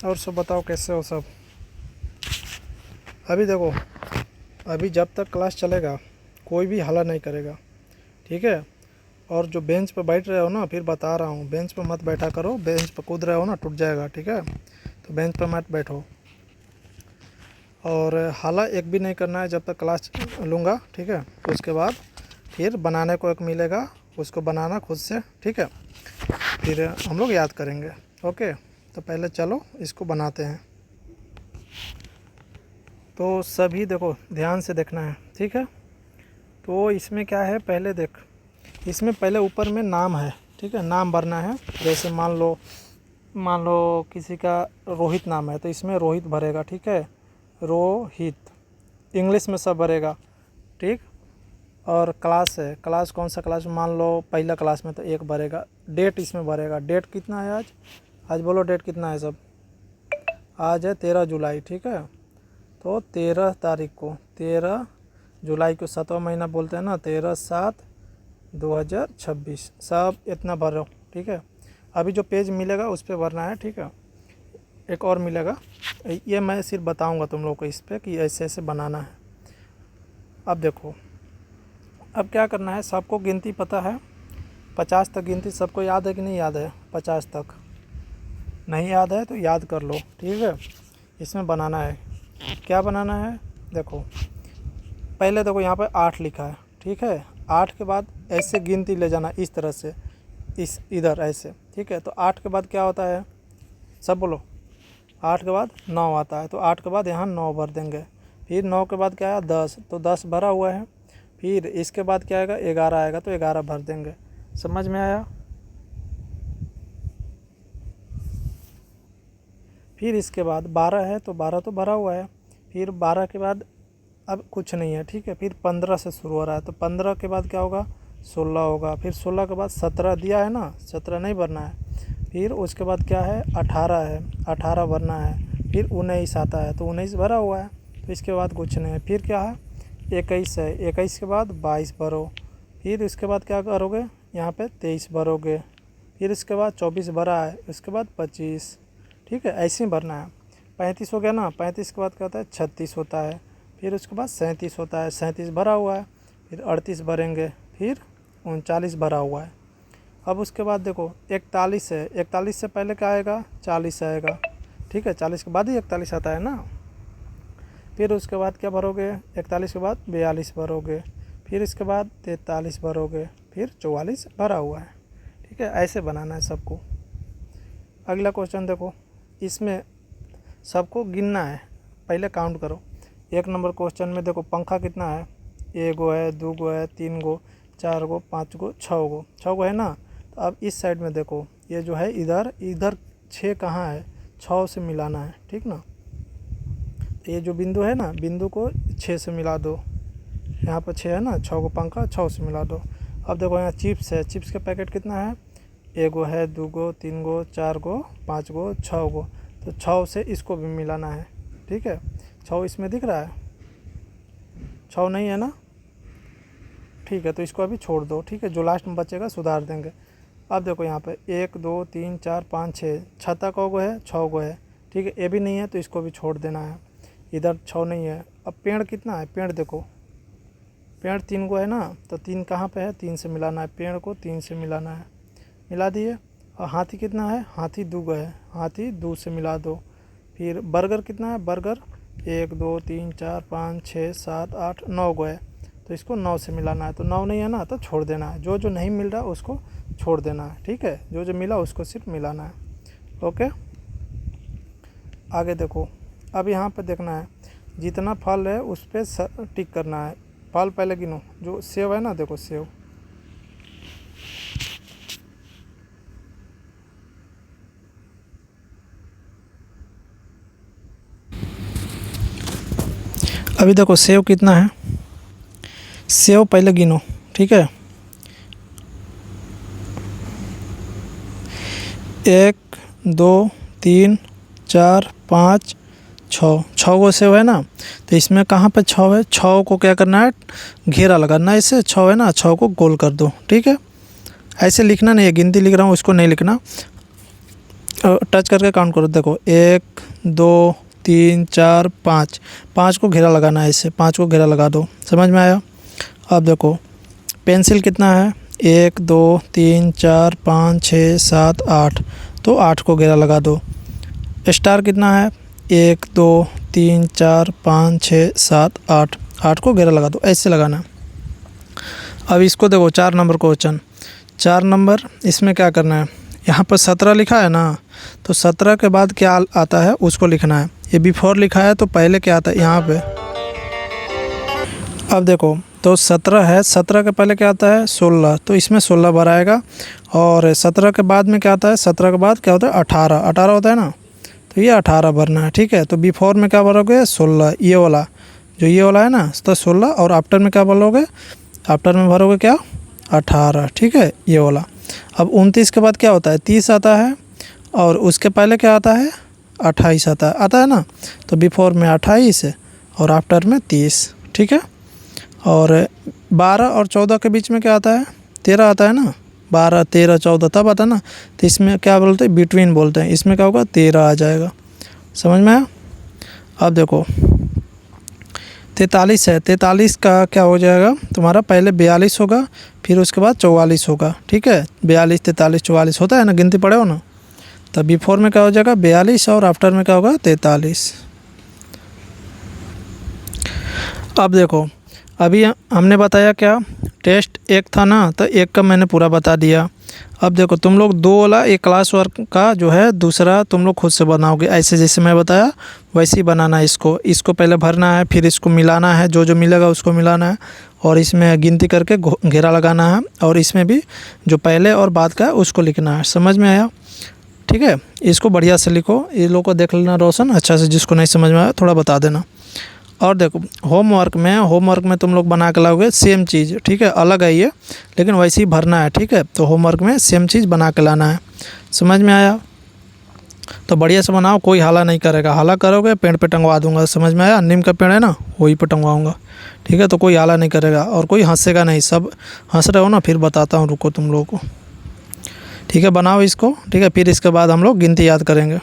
और सब बताओ कैसे हो सब। अभी देखो, अभी जब तक क्लास चलेगा कोई भी हल्ला नहीं करेगा, ठीक है। और जो बेंच पर बैठ रहे हो ना, फिर बता रहा हूँ, बेंच पर मत बैठा करो। बेंच पर कूद रहे हो ना, टूट जाएगा, ठीक है। तो बेंच पर मत बैठो। और हल्ला एक भी नहीं करना है जब तक क्लास लूँगा, ठीक है। तो उसके बाद फिर बनाने को एक मिलेगा, उसको बनाना खुद से, ठीक है। फिर हम लोग याद करेंगे, ओके। तो पहले चलो इसको बनाते हैं। तो सभी देखो, ध्यान से देखना है, ठीक है। तो इसमें क्या है, पहले देख, इसमें पहले ऊपर में नाम है, ठीक है। नाम भरना है। जैसे मान लो किसी का रोहित नाम है, तो इसमें रोहित भरेगा, ठीक है। रोहित इंग्लिश में सब भरेगा, ठीक। और क्लास है, क्लास कौन सा क्लास, मान लो पहला क्लास में, तो एक भरेगा। डेट इसमें भरेगा, डेट कितना है आज, आज बोलो डेट कितना है सब। आज है 13 जुलाई, ठीक है। तो 13 तारीख को, 13 जुलाई को, 7वां महीना बोलते हैं ना, 13/7/2026, सब इतना भरो, ठीक है। अभी जो पेज मिलेगा उस पर भरना है, ठीक है। एक और मिलेगा, ये मैं सिर्फ बताऊंगा तुम लोग को इस पर कि ऐसे ऐसे बनाना है। अब देखो, अब क्या करना है, सबको गिनती पता है, 50 तक गिनती सबको याद है कि नहीं याद है। 50 तक नहीं याद है तो याद कर लो, ठीक है। इसमें बनाना है, क्या बनाना है, देखो पहले देखो यहाँ पर 8 लिखा है, ठीक है। 8 के बाद ऐसे गिनती ले जाना, इस तरह से, इस इधर ऐसे, ठीक है। तो 8 के बाद क्या होता है, सब बोलो। 8 के बाद 9 आता है, तो 8 के बाद यहाँ 9 भर देंगे। फिर 9 के बाद क्या आया, 10, तो 10 भरा हुआ है। फिर इसके बाद क्या आएगा, 11 आएगा, तो 11 भर देंगे। समझ में आया। फिर इसके बाद 12 है, तो 12 तो भरा हुआ है। फिर 12 के बाद अब कुछ नहीं है, ठीक है। फिर 15 से शुरू हो रहा है, तो 15 के बाद क्या होगा, 16 होगा। फिर 16 के बाद 17 दिया है ना, 17 नहीं भरना है। फिर उसके बाद क्या है, 18 है, 18 भरना है। फिर 19 आता है, तो 19 भरा हुआ है, तो इसके बाद कुछ नहीं है। फिर क्या है, 21 है, 21 के बाद 22 भरो। फिर इसके बाद क्या करोगे, यहाँ पे 23 भरोगे। फिर इसके बाद 24 भरा है, उसके बाद 25, ठीक है। ऐसे ही भरना है। 35 हो गया ना, 35 के बाद क्या होता है, 36 होता है। फिर उसके बाद 37 होता है, 37 भरा हुआ है। फिर 38 भरेंगे। फिर 39 भरा हुआ है। अब उसके बाद देखो 41 है, 41 से पहले क्या आएगा, 40 आएगा, ठीक है। 40 के बाद ही 41 आता है ना। फिर उसके बाद क्या भरोगे, 41 के बाद 42 भरोगे। फिर इसके बाद 43 भरोगे। फिर 44 भरा हुआ है, ठीक है। ऐसे बनाना है सबको। अगला क्वेश्चन देखो, इसमें सबको गिनना है, पहले काउंट करो। 1 नंबर क्वेश्चन में देखो पंखा कितना है, 1 गो है, 2 गो है, 3 गो, 4 गो, 5 गो, 6 गो, 6 गो है ना। तो अब इस साइड में देखो, ये जो है इधर इधर 6 कहाँ है, 6 से मिलाना है, ठीक ना। तो ये जो बिंदु है ना, बिंदु को 6 से मिला दो। यहाँ पर 6 है ना, 6 गो पंखा, 6 से मिला दो। अब देखो यहाँ चिप्स है, चिप्स का पैकेट कितना है, 1 गो है, 2 गो, 3 गो, 4 गो, 5 गो, 6 गो। तो 6 से इसको भी मिलाना है, ठीक है। 6 इसमें दिख रहा है, 6 नहीं है ना, ठीक है। तो इसको अभी छोड़ दो, ठीक है। जो लास्ट में बचेगा सुधार देंगे। अब देखो यहाँ पे 1 2 3 4 5 6, छत्ता कौ गो है, 6 गो है, ठीक है। ये भी नहीं है तो इसको भी छोड़ देना है। इधर 6 नहीं है। अब पेड़ कितना है, पेड़ देखो, पेड़ 3 गो है ना, तो 3 कहाँ पे है, 3 से मिलाना है, पेड़ को 3 से मिलाना है, मिला दिए। और हाथी कितना है, हाथी 2 गो है, हाथी 2 से मिला दो। फिर बर्गर कितना है, बर्गर 1 2 3 4 5 6 7 8 9 गो है, तो इसको 9 से मिलाना है। तो 9 नहीं है ना, तो छोड़ देना है। जो जो नहीं मिल रहा उसको छोड़ देना है, ठीक है। जो जो मिला उसको सिर्फ मिलाना है, ओके। आगे देखो, अब यहाँ पे देखना है, जितना फल है उस पर टिक करना है। फल पहले गिनो, जो सेव है ना, देखो सेव, अभी देखो सेव कितना है, सेव पहले गिनो, ठीक है। 1 2 3 4 5 6, 6 गो सेव है ना। तो इसमें कहाँ पे 6 है, 6 को क्या करना है, घेरा लगाना है। इससे 6 है ना, 6 को गोल कर दो, ठीक है। ऐसे लिखना नहीं है, गिनती लिख रहा हूँ उसको नहीं लिखना। टच करके काउंट करो। देखो 1 2 3 4 5, 5 को घेरा लगाना है, इससे 5 को घेरा लगा दो। समझ में आया? अब देखो पेंसिल कितना है, 1 2 3 4 5 6 7 8, तो 8 को घेरा लगा दो। स्टार कितना है, 1 2 3 4 5 6 7 8, 8 को घेरा लगा दो, ऐसे लगाना। अब इसको देखो 4 नंबर क्वेश्चन, 4 नंबर इसमें क्या करना है, यहाँ पर 17 लिखा है ना, तो 17 के बाद क्या आता है उसको लिखना है। ये बिफोर लिखा है तो पहले क्या आता है यहाँ पे। अब देखो तो 17 है, 17 के पहले क्या आता है 16, तो इसमें 16 बार आएगा। और 17 के बाद में क्या आता है, 17 के बाद क्या होता है 18, 18 होता है ना, तो ये 18 भरना है। ठीक है, तो बिफोर में क्या भरोगे 16, ये वाला जो ये वाला है ना तो 16, और आफ्टर में क्या भरोगे, आफ्टर में भरोगे क्या 18। ठीक है, ये वाला। अब 29 के बाद क्या होता है 30 आता है, और उसके पहले क्या आता है 28 आता है ना, तो बिफोर में 28 और आफ्टर में 30। ठीक है, और 12 और 14 के बीच में क्या आता है 13 आता है ना, 12 13 14 तब आता है ना, तो इसमें क्या बोलते हैं बिटवीन बोलते हैं, इसमें क्या होगा 13 आ जाएगा। समझ में आया? अब देखो 43 है, 43 का क्या हो जाएगा तुम्हारा, पहले 42 होगा, फिर उसके बाद 44 होगा। ठीक है, 42 43 44 होता है ना, गिनती पढ़े हो ना, तब बिफोर में क्या हो जाएगा 42 और आफ्टर में क्या होगा 43। अब देखो अभी हमने बताया क्या, टेस्ट एक था ना, तो एक का मैंने पूरा बता दिया। अब देखो तुम लोग 2 वाला एक क्लास वर्क का जो है दूसरा तुम लोग खुद से बनाओगे, ऐसे जैसे मैं बताया वैसे ही बनाना है। इसको पहले भरना है, फिर इसको मिलाना है, जो जो मिलेगा उसको मिलाना है, और इसमें गिनती करके घेरा लगाना है, और इसमें भी जो पहले और बाद का है उसको लिखना है। समझ में आया? ठीक है, इसको बढ़िया से लिखो, ये लोग को देख लेना रोशन अच्छा से, जिसको नहीं समझ में आया थोड़ा बता देना। और देखो होमवर्क में तुम लोग बना के लाओगे सेम चीज़। ठीक है, अलग है ये, लेकिन वैसे ही भरना है। ठीक है, तो होमवर्क में सेम चीज़ बना के लाना है। समझ में आया? तो बढ़िया से बनाओ, कोई हाला नहीं करेगा, हाला करोगे पेड़ पे टंगवा दूंगा। समझ में आया? नीम का पेड़ है ना, वही पे टंगवाऊँगा। ठीक है, तो कोई हाला नहीं करेगा और कोई हंसेगा नहीं, सब हंस रहे हो ना, फिर बताता हूँ, रुको तुम लोगों को। ठीक है, बनाओ इसको। ठीक है, फिर इसके बाद हम लोग गिनती याद करेंगे।